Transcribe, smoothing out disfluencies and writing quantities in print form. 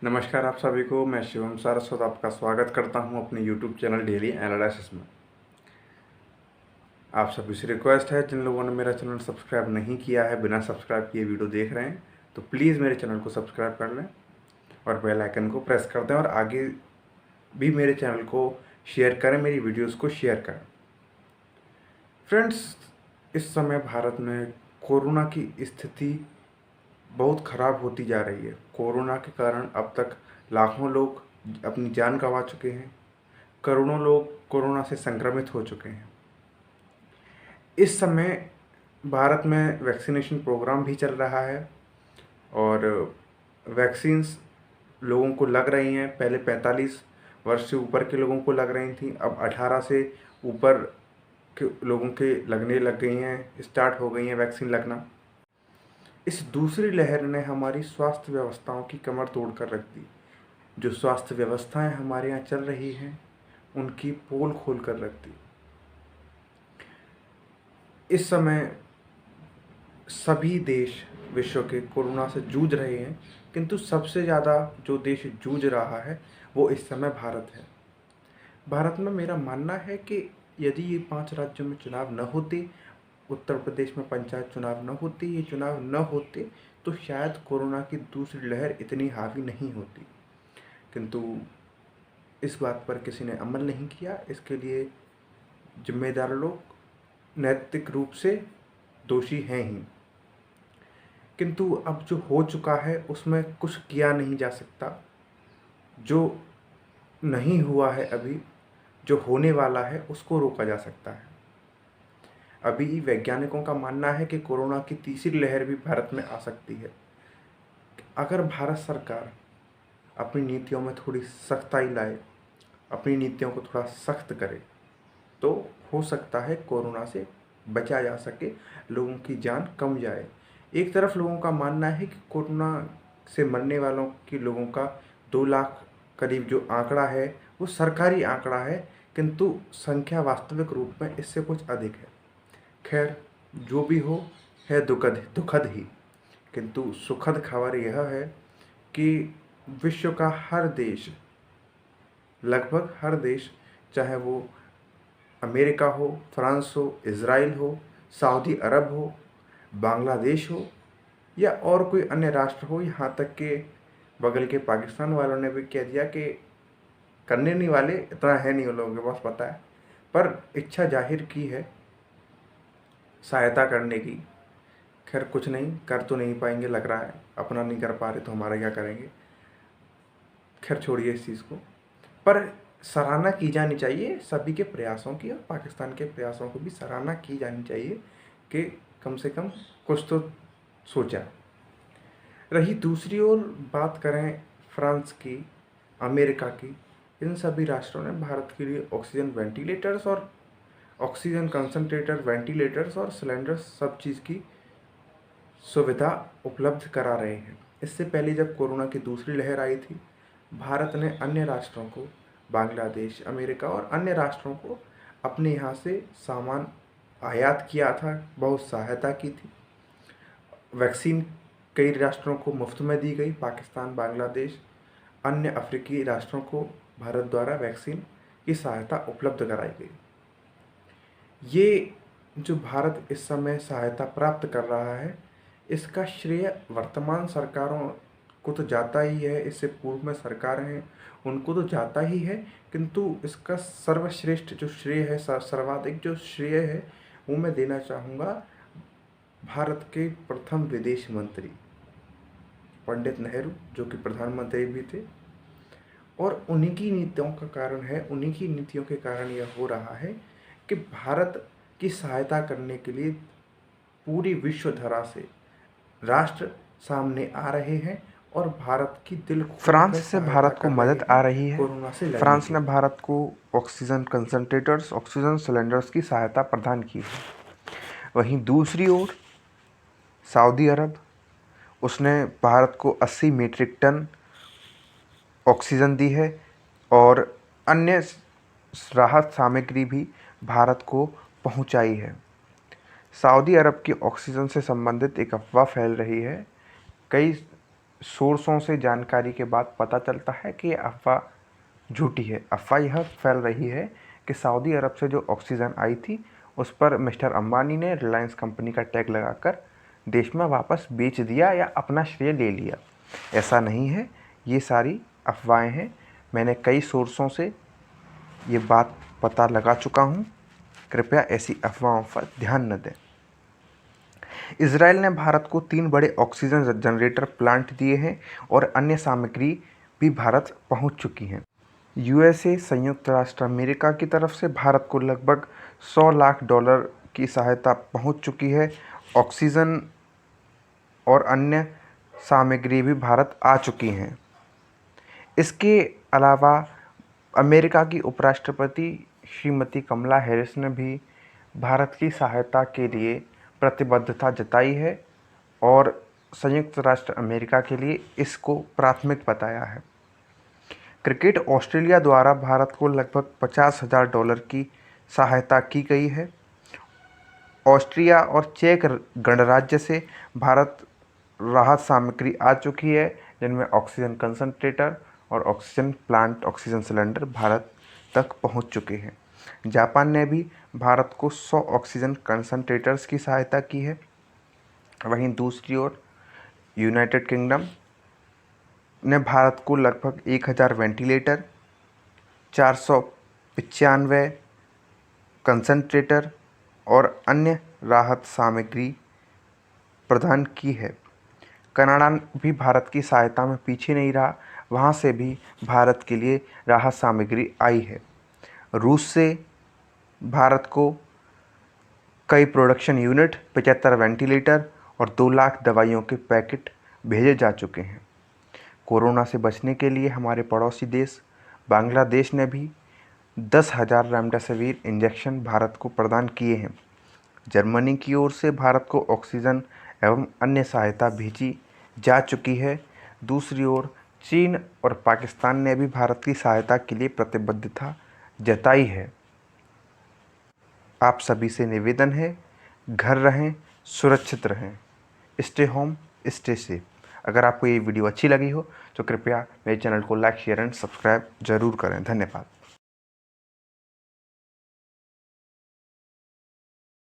नमस्कार आप सभी को। मैं शिवम सारस्वत आपका स्वागत करता हूं अपने YouTube चैनल डेली एनालिसिस में। आप सभी से रिक्वेस्ट है, जिन लोगों ने मेरा चैनल सब्सक्राइब नहीं किया है, बिना सब्सक्राइब किए वीडियो देख रहे हैं, तो प्लीज़ मेरे चैनल को सब्सक्राइब कर लें और बेल आइकन को प्रेस कर दें और आगे भी मेरे चैनल को शेयर करें, मेरी वीडियोज़ को शेयर करें। फ्रेंड्स, इस समय भारत में कोरोना की स्थिति बहुत ख़राब होती जा रही है। कोरोना के कारण अब तक लाखों लोग अपनी जान गंवा चुके हैं, करोड़ों लोग कोरोना से संक्रमित हो चुके हैं। इस समय भारत में वैक्सीनेशन प्रोग्राम भी चल रहा है और वैक्सीन्स लोगों को लग रही हैं। पहले 45 वर्ष से ऊपर के लोगों को लग रही थी, अब 18 से ऊपर के लोगों के लगने लग गई हैं, स्टार्ट हो गई हैं वैक्सीन लगना। इस दूसरी लहर ने हमारी स्वास्थ्य व्यवस्थाओं की कमर तोड़ कर रख दी। जो स्वास्थ्य व्यवस्थाएं हमारे यहाँ चल रही हैं, उनकी पोल खोल कर रख दी। इस समय सभी देश विश्व के कोरोना से जूझ रहे हैं, किंतु सबसे ज़्यादा जो देश जूझ रहा है वो इस समय भारत है। भारत में मेरा मानना है कि यदि ये 5 राज्यों में चुनाव न होते, उत्तर प्रदेश में पंचायत चुनाव न होते, ये चुनाव न होते, तो शायद कोरोना की दूसरी लहर इतनी हावी नहीं होती। किंतु इस बात पर किसी ने अमल नहीं किया। इसके लिए जिम्मेदार लोग नैतिक रूप से दोषी हैं ही। किंतु अब जो हो चुका है उसमें कुछ किया नहीं जा सकता। जो नहीं हुआ है अभी, जो होने वाला है उसको रोका जा सकता है। अभी वैज्ञानिकों का मानना है कि कोरोना की तीसरी लहर भी भारत में आ सकती है। अगर भारत सरकार अपनी नीतियों में थोड़ी सख्ताई लाए, अपनी नीतियों को थोड़ा सख्त करे, तो हो सकता है कोरोना से बचा जा सके, लोगों की जान कम जाए। एक तरफ लोगों का मानना है कि कोरोना से मरने वालों की लोगों का 2 लाख करीब जो आंकड़ा है वो सरकारी आंकड़ा है, किंतु संख्या वास्तविक रूप में इससे कुछ अधिक है। खैर, जो भी हो, है दुखद ही। किंतु सुखद खबर यह है कि विश्व का हर देश, लगभग हर देश, चाहे वो अमेरिका हो, फ्रांस हो, इज़राइल हो, सऊदी अरब हो, बांग्लादेश हो या और कोई अन्य राष्ट्र हो, यहाँ तक कि बगल के पाकिस्तान वालों ने भी कह दिया कि करने नहीं वाले, इतना है नहीं उन लोगों के पास, पता है, पर इच्छा जाहिर की है सहायता करने की। खैर, कुछ नहीं कर तो नहीं पाएंगे, लग रहा है अपना नहीं कर पा रहे तो हमारा क्या करेंगे। खैर, छोड़िए इस चीज़ को। पर सराहना की जानी चाहिए सभी के प्रयासों की, और पाकिस्तान के प्रयासों को भी सराहना की जानी चाहिए कि कम से कम कुछ तो सोचा। रही दूसरी ओर बात करें फ्रांस की, अमेरिका की, इन सभी राष्ट्रों ने भारत के लिए ऑक्सीजन वेंटिलेटर्स और ऑक्सीजन कंसंट्रेटर, वेंटिलेटर्स और सिलेंडर्स, सब चीज़ की सुविधा उपलब्ध करा रहे हैं। इससे पहले जब कोरोना की दूसरी लहर आई थी, भारत ने अन्य राष्ट्रों को, बांग्लादेश, अमेरिका और अन्य राष्ट्रों को अपने यहाँ से सामान आयात किया था, बहुत सहायता की थी। वैक्सीन कई राष्ट्रों को मुफ्त में दी गई। पाकिस्तान, बांग्लादेश, अन्य अफ्रीकी राष्ट्रों को भारत द्वारा वैक्सीन की सहायता उपलब्ध कराई गई। ये जो भारत इस समय सहायता प्राप्त कर रहा है, इसका श्रेय वर्तमान सरकारों को तो जाता ही है, इससे पूर्व में सरकार हैं उनको तो जाता ही है, किंतु इसका सर्वश्रेष्ठ जो श्रेय है, सर्वाधिक जो श्रेय है, वो मैं देना चाहूँगा भारत के प्रथम विदेश मंत्री पंडित नेहरू, जो कि प्रधानमंत्री भी थे। और उन्हीं की नीतियों का कारण है, उन्हीं की नीतियों के कारण यह हो रहा है कि भारत की सहायता करने के लिए पूरी विश्व धरा से राष्ट्र सामने आ रहे हैं और भारत की दिल खोलकर फ्रांस से सहायता भारत को कर रहे मदद हैं आ रही है। कोरोना से लड़ने फ्रांस के ने लिए। भारत को ऑक्सीजन कंसंट्रेटर्स, ऑक्सीजन सिलेंडर्स की सहायता प्रदान की है। वहीं दूसरी ओर सऊदी अरब, उसने भारत को 80 मीट्रिक टन ऑक्सीजन दी है और अन्य राहत सामग्री भी भारत को पहुंचाई है। सऊदी अरब की ऑक्सीजन से संबंधित एक अफवाह फैल रही है। कई सोर्सों से जानकारी के बाद पता चलता है कि ये अफ़वाह झूठी है। अफ़वाह यह फैल रही है कि सऊदी अरब से जो ऑक्सीजन आई थी उस पर मिस्टर अंबानी ने रिलायंस कंपनी का टैग लगाकर देश में वापस बेच दिया या अपना श्रेय ले लिया। ऐसा नहीं है, ये सारी अफवाहें हैं। मैंने कई सोर्सों से ये बात पता लगा चुका हूँ। कृपया ऐसी अफवाहों पर ध्यान न दें। इजराइल ने भारत को 3 बड़े ऑक्सीजन जनरेटर प्लांट दिए हैं और अन्य सामग्री भी भारत पहुंच चुकी हैं। यूएसए संयुक्त राष्ट्र अमेरिका की तरफ से भारत को लगभग $100 लाख की सहायता पहुंच चुकी है। ऑक्सीजन और अन्य सामग्री भी भारत आ चुकी हैं। इसके अलावा अमेरिका की उपराष्ट्रपति श्रीमती कमला हैरिस ने भी भारत की सहायता के लिए प्रतिबद्धता जताई है और संयुक्त राष्ट्र अमेरिका के लिए इसको प्राथमिक बताया है। क्रिकेट ऑस्ट्रेलिया द्वारा भारत को लगभग $50,000 की सहायता की गई है। ऑस्ट्रिया और चेक गणराज्य से भारत राहत सामग्री आ चुकी है, जिनमें ऑक्सीजन कंसंट्रेटर और oxygen plant, oxygen cylinder Bharat तक पहुंच चुके हैं। जापान ने भी भारत को 100 ऑक्सीजन कंसंट्रेटर्स की सहायता की है। वहीं दूसरी ओर यूनाइटेड किंगडम ने भारत को लगभग 1000 वेंटिलेटर, 495 कंसंट्रेटर और अन्य राहत सामग्री प्रदान की है। कनाडा भी भारत की सहायता में पीछे नहीं रहा, वहाँ से भी भारत के लिए राहत सामग्री आई है। रूस से भारत को कई प्रोडक्शन यूनिट, 75 वेंटिलेटर और 2 लाख दवाइयों के पैकेट भेजे जा चुके हैं। कोरोना से बचने के लिए हमारे पड़ोसी देश बांग्लादेश ने भी 10,000 रेमडेसिविर इंजेक्शन भारत को प्रदान किए हैं। जर्मनी की ओर से भारत को ऑक्सीजन एवं अन्य सहायता भेजी जा चुकी है। दूसरी ओर चीन और पाकिस्तान ने भी भारत की सहायता के लिए प्रतिबद्धता जताई है। आप सभी से निवेदन है, घर रहें, सुरक्षित रहें। Stay home, stay safe. अगर आपको ये वीडियो अच्छी लगी हो तो कृपया मेरे चैनल को लाइक, शेयर एंड सब्सक्राइब ज़रूर करें। धन्यवाद।